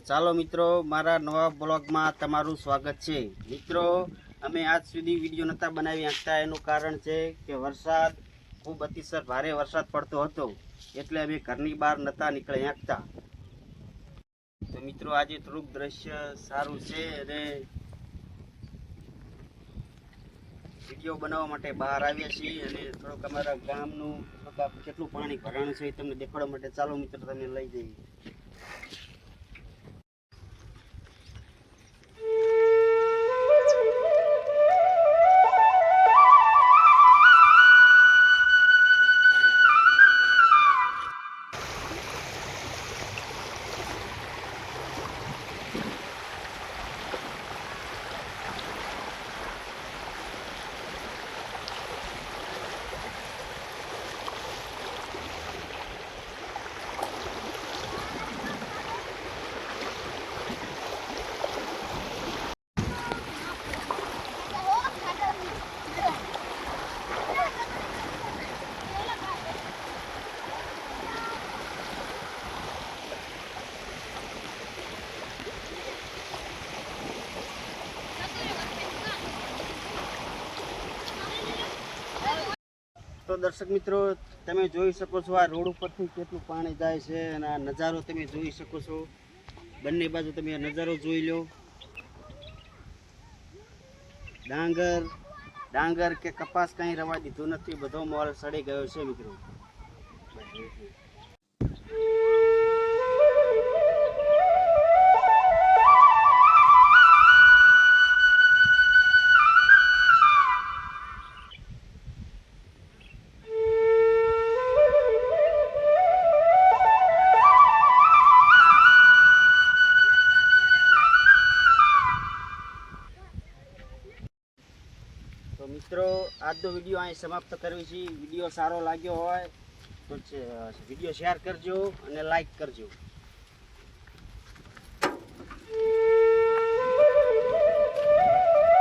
ચાલો મિત્રો, મારા નવા બ્લોગમાં તમારું સ્વાગત છે। મિત્રો, અમે આજ સુધી વિડીયો નહોતા બનાવી શકતા, એનું કારણ છે કે વરસાદ ખૂબ અતિશય ભારે વરસાદ પડતો હતો, એટલે અમે ઘરની બહાર નહોતા નીકળી શકતા। તો મિત્રો, આજે થોડુંક દ્રશ્ય સારું છે અને વિડીયો બનાવવા માટે બહાર આવ્યા છીએ અને થોડુંક અમારા ગામનું કેટલું પાણી ભરાણું છે એ તમને દેખાડવા માટે ચાલો મિત્રો તમે લઈ જઈએ। તો દર્શક મિત્રો, તમે જોઈ શકો છો આ રોડ ઉપરથી કેટલું પાણી જાય છે અને આ નજારો તમે જોઈ શકો છો। બંને બાજુ તમે આ નજારો જોઈ લો। ડાંગર કે કપાસ કંઈ રવા દીધું નથી, બધો મોલ સડી ગયો છે મિત્રો। તો મિત્રો, આજનો વિડીયો અહીં સમાપ્ત કરવી છે। વિડીયો સારો લાગ્યો હોય તો વિડીયો શેર કરજો અને લાઈક કરજો।